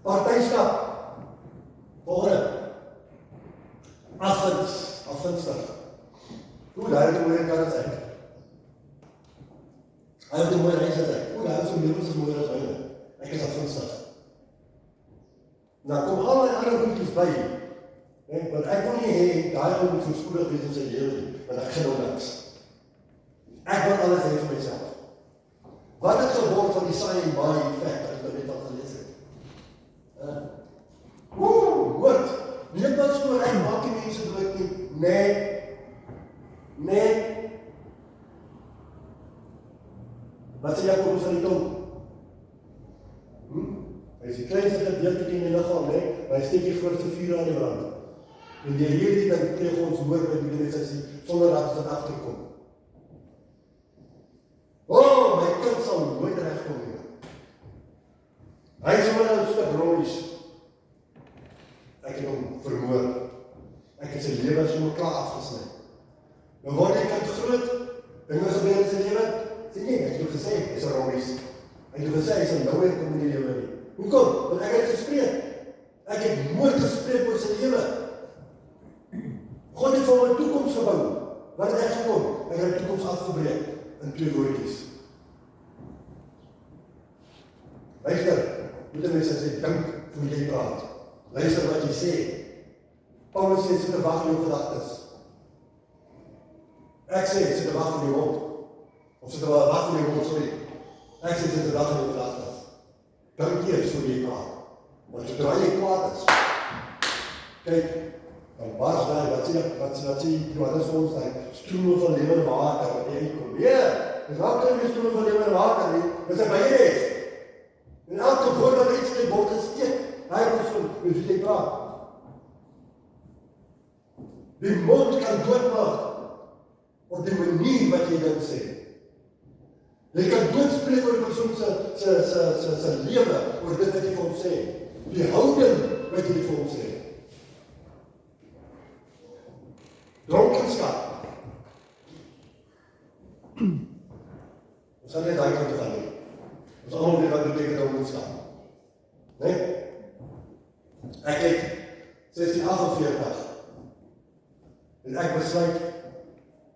Partijskap. Volgende. Afgunstig. Hoe daar het mooie kan zijn. Hy het 'n mooi reis uit. Hoe daar is om lewens mooi as myne. Ek is afgunstig. Nou kom al die ander goedjies by. Want ek wil nie hê daai ou moet voorspoedig wees in sy lewe nie, want ek gaan niks. Ek wil alles hê vir myself. Wat het geword van die saai en baai effek as jy dit al gelees het? Wat? Net wat so reg maak die mense dood nie. Nee. Wat sê Jakobus van die tong? Hy is die kleinste gedeelte in die liggaam, maar hy steek die grootste vuur aan die brand. En die hierdie ding kreeg ons hoor by die mense sonder dat dit agterkom. My kind sal nooit regkom nie. Hy is maar nou 'n stuk roos. Ek het hom vermoor. Ek het sy lewe so klaar afgesny. Nou word hy kind groot, dinge gebeur in sy lewe. Sê nee, ek het jou gesê, hy is 'n roos. Ek het jou gesê, hy sal nou weer kom in die lewe nie. Hoekom? Want ek het gespreek. Ek het nooit gespreek oor sy lewe. God het vir hom 'n toekoms gebou. Wat het hy gekom? Ek het die toekoms afgebreek in 2 woordjies. Luister, moet die mense sê, dink voor jy praat. Luister wat jy sê. Paulus sê, sit 'n wag in jou gedagtes. Ek sê, sit 'n wag in jou mond. Of sit 'n wag in jou mond, sorry. Ek sê, sit 'n wag in jou gedagtes. Dink eers voor jy praat. Want sodra jy kwaad is, kyk, dan bars daar, wat sê Johannes vir ons daar, strome van lewende water, wat jy uitkom. Dis wat kan jy strome van lewende water nie, dis 'n byres. En elke woord wat uitskryf word gesteek, hy persoon, wie jy praat. Die mond kan doodmaak, op die manier wat jy dit sê. Jy kan doodspreek oor die persoon se lewe, oor dit wat jy vir hom sê. Die houding wat jy vir hom sê. Dronkenskap. Ons gaan net daai kant toe gaan. Ons almal weet wat beteken dronkenskap. Ek het 1648 en ek besluit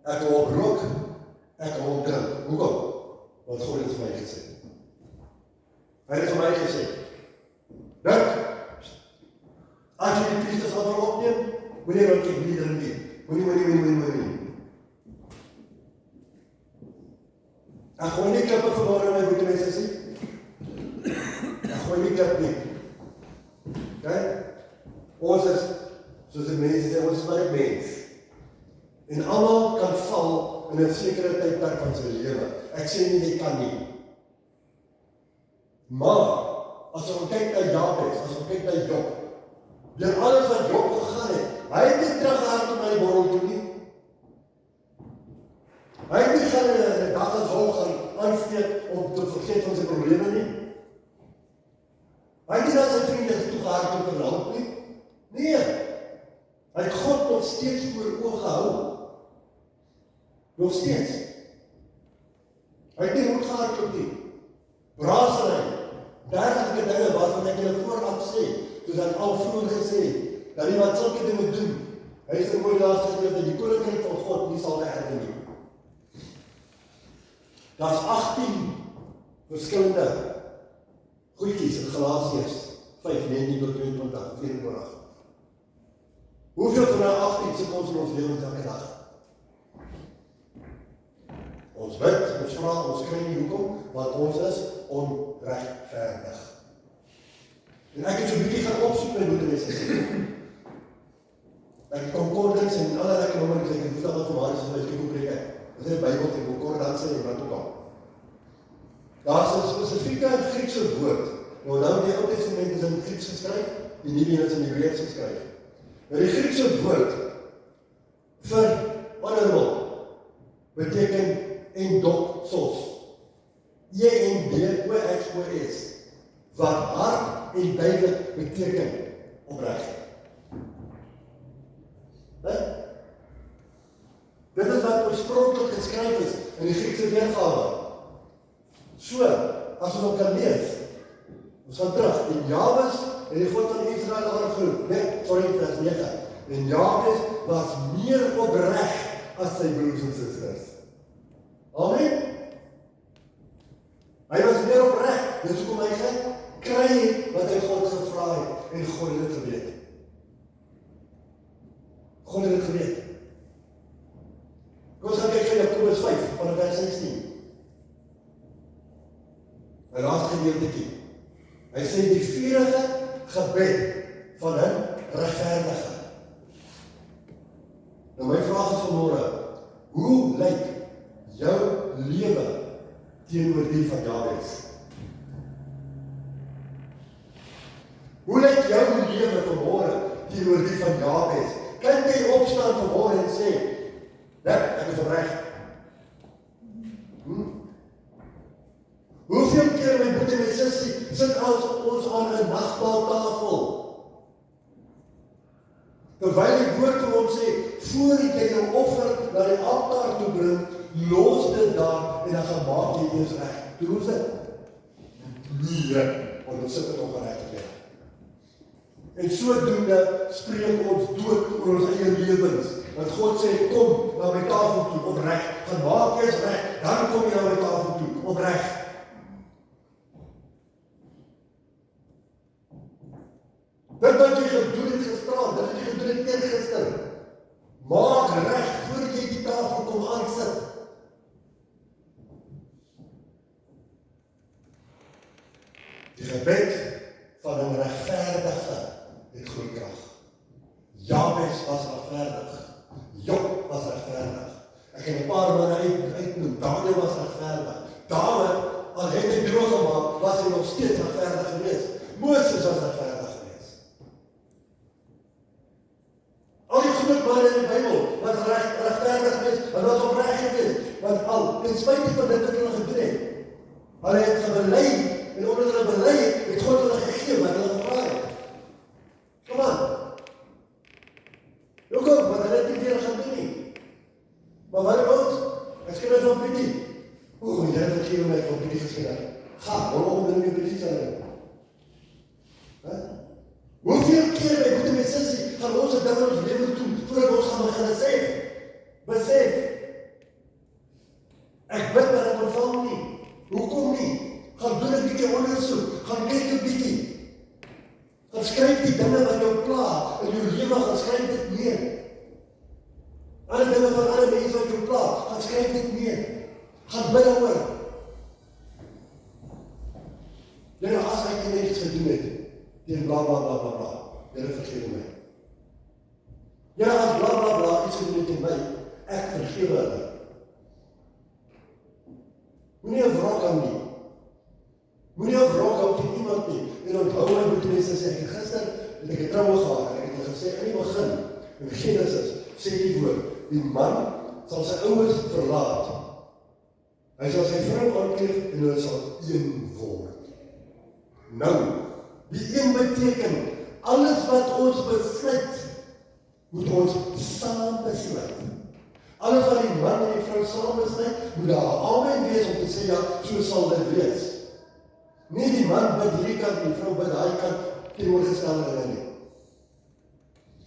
ek wil rook, ek wil drink. Hoekom? Want God het vir my gesê. Hy het vir my gesê, drink, as jy die priesters gaan opneem, moet jy wat ek nie drink nie. Moenie. Ek gooi nie klippe vanmorgen in my goede mense sê. Ek gooi nie klip nie. Ons is, soos die mense sê, ons is maar die mens. En almal kan val in 'n sekere tydperk van sy lewe. Ek sê nie, jy kan nie. Maar, as ons kyk na Jabes, as ons kyk na Job, deur alles wat Job gegaan het, hy het nie teruggehard om na die borrel toe nie. Hy het nie gaan in 'n dag as hol gaan aansteek om te vergeet van sy probleme nie. Hy het nie na sy vriende toegehard om te help nie. Nee, hy het God nog steeds voor oog gehou. Nog steeds. Hy het nie rondgehardloop nie. Braasery, dergelike dinge waarvan ek julle vooraf sê, soos ek al vroeër gesê het, dat iemand sulke dinge doen. Hy is mooi laaste gesê dat die koninkryk van God nie sal erken nie. Daar's 18 verskillende goedjies in Galasiërs 5:19-22. Hoeveel van die 18 sit ons in ons lewens elke dag? Ons bid, ons vra, ons kry nie hoekom, want ons is onregverdig. En ek het so 'n bietjie gaan opsoek my moeder mense sê. Ek concordance en allerlei nommers ek het al gemaak as jy kyk hoe preek ek. Dis 'n Bybel en concordance en wat ook al. Daar's 'n spesifieke Griekse woord. Nou die Ou Testament is in Grieks geskryf, die Nuwe is in Hebreëus geskryf. Nou die Griekse woord vir honorable beteken endoxos. E-N-D-O-X-O-S, wat hard en duidelik beteken opreg. Dit is wat oorspronklik geskryf is in die Griekse weergawe. So, as ons kan lees, ons gaan terug, en Jabes en die God van Israel aangeroep, vers 9, en Jabes was meer opreg as sy broers en susters. Amen? Hy was meer opreg, dis hoekom hy gekry het wat hy God gevra het, en God het dit geweet. God het dit geweet. Kom ons gaan kyk na Jakobus 5, van vers 16. My laaste gedeeltetjie. Hy sê die vurige gebed van 'n regverdige. Nou my vraag is vanmôre, hoe lyk jou lewe teenoor die van Jabes? Hoe lyk jou lewe vanmôre teenoor die van Jabes? Kan jy opstaan vanmôre en sê, ek is opreg? Hoeveel keer my broer en my sussie sit ons aan 'n nagmaaltafel? Terwyl die woord vir ons sê, voordat jy jou offer na die altaar toe bring, los dit daar en dan gaan maak jy eers reg. Hoe is dit? Nee, want ons sit dit nog reg te. En sodoende spreek ons dood oor ons eie lewens. Want God sê, kom na my tafel toe, opreg. Gaan maak eers reg, dan kom jy na my tafel toe, opreg. Dit wat jy gedoen het gisteraan, dit wat jy gedoen het eergister. Maak reg voordat jy die tafel kom aansit. Die gebed van 'n regverdige het groot krag. Jabes was regverdig. Job was regverdig. Ek kan 'n paar manne uitnoem. Daniël was regverdig. Dawid, al het hy droog gemaak, was hy nog steeds regverdig geweest. Moses was regverdig geweest. Al die groot manne in die Bybel was regverdig geweest, hulle was opreg geweest, want al ten spyte van dit wat hulle gedoen het, hulle het gebely, en omdat hulle bely het God hulle gegee wat hulle gevra het. Kom aan. Hoekom? Want hulle het nie weer gaan doen nie. Maar wat ons? Ek skryf dit van Pietie. Jy vergewe my van Pietie geskryf. Ga, waarom doen jy precies aan dit? Hoeveel keer my broer en my sussie gaan ons dit in ons lewe doen voordat ons gaan begin besef. Ek bid maar ek ontvang nie. Hoekom nie? Gaan doen 'n bietjie ondersoek, gaan kyk 'n bietjie. Gaan skryf die dinge wat jou pla in jou lewe, gaan skryf dit neer. Alle dinge van alle mense wat jou pla, gaan skryf dit neer. Gaan bid daaroor. Here, as ek net iets gedoen het, teen bla bla bla bla bla. Here vergewe my. Here, as bla bla bla iets gedoen het teen my, ek vergewe hulle. Moenie 'n wrok hou nie. Moenie 'n wrok hou teen iemand nie. En onthou my broer en mense sê, ek gister het ek 'n troue gehad en ek het gesê in die begin, in Genesis, sê die woord, die man sal sy ouers verlaat. Hy sal sy vrou aankleef en hulle sal een word. Nou, die een beteken, alles wat ons besluit, moet ons saam besluit. Alles wat die man en die vrou saam besluit, moet daar amen wees om te sê, ja, so sal dit wees. Nie die man bid hierdie kant, die vrou bid daai kant, teenoorgestelde dinge nie.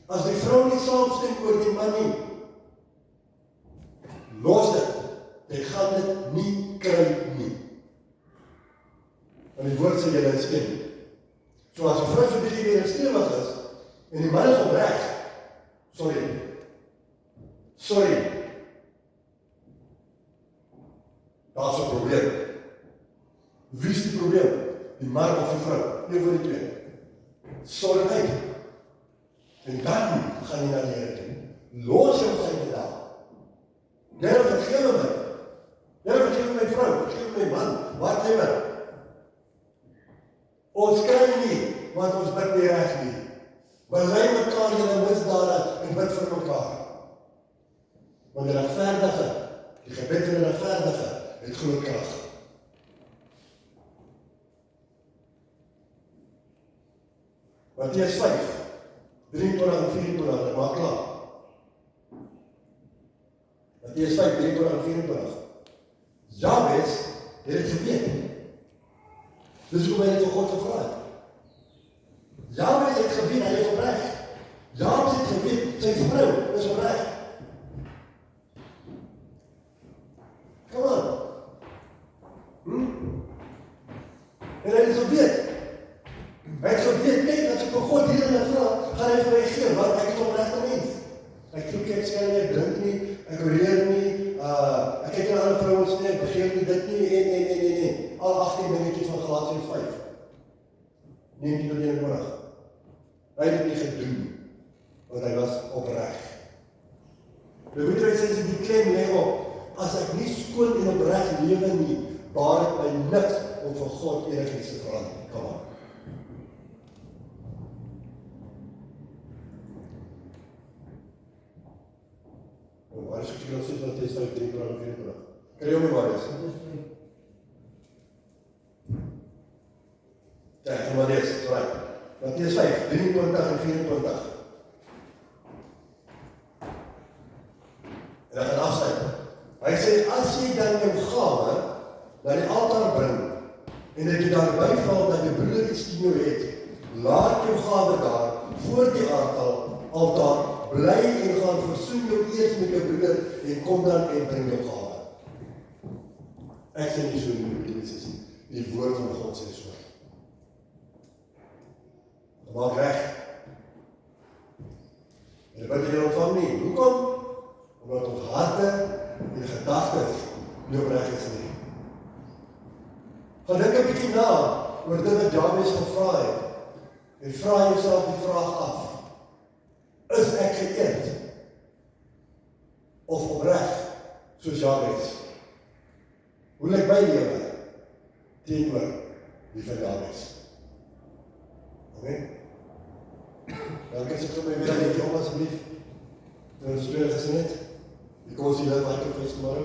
As die vrou nie saamstem oor die man nie, los dit. Jy gaan dit nie kry nie. En die woord sê jy is stem. So as die vrou so bietjie weer stewig is, en die man is opreg, sorry, daar is 'n probleem. Wie is die probleem? Die man of die vrou? Nie voor die twee. Sorg uit. En dan gaan jy na die Here toe. Los jou sy daar. Here, vergewe my. Here, vergewe my vrou, vergewe my man, whatever. Ons kry nie, want ons bid nie reg nie. Bely mekaar julle misdade en bid vir mekaar. Want die regverdige, die gebed van die regverdige, het groot krag. Matteus 5, 23 en 24, ek maak klaar. Matteus 5, 23 en 24. Jabes het dit geweet. Dis hoe hy dit vir God gevra het. Jabes het geweet, hy is opreg. Jabes het geweet, sy vrou is opreg. Come on. En hy het geweet. Hy het geweet, kijk, as ek vir God hier in vra, gaan hy vir my gee, want ek is opregte mens. Ek voel ek skel nie, ek drink nie, ek oreer nie, ek kyk na ander vrouens nie, ek begeer nie dit nie, al 18 dingetjies van Galasiërs 5. 19 tot 21. Hy het dit nie gedoen, want hy was opreg. Nou weet jy, sê die klem lê op, as ek nie skoon en opreg lewe nie, baar het my niks om vir God enigiets te verander. Kom aan. Waar is ek sê dat Mattheus 5:23-24? Kan jy hom nie waar is? Ja, Mattheus, right. Mattheus 5:23 en 24. En dan gaan afsluit. Hy sê, as jy dan jou gawe na die altaar bring, en dat jy daarby val dat jou broer iets teen jou het, laat jou gawe daar, voor die altaar, bly en gaan versoen jou eers met jou broer, en kom dan en bring jou gawe. Ek sê nie so nie, die woord van God sê so. Maak reg. En wat jy ontvang nie, hoekom? Omdat ons harte en gedagtes nie opreg is nie. Gaan dink 'n bietjie na oor dit wat Jabes gevra het, en vra jouself die vraag af, is ek geëerd of opreg soos Jabes? Hoe lyk my lewe teenoor die van Jabes? Amen. Dan kan ek sommer weer net kom asseblief. Ons speel gesien het. Kom ons sien dat wat ek vir môre.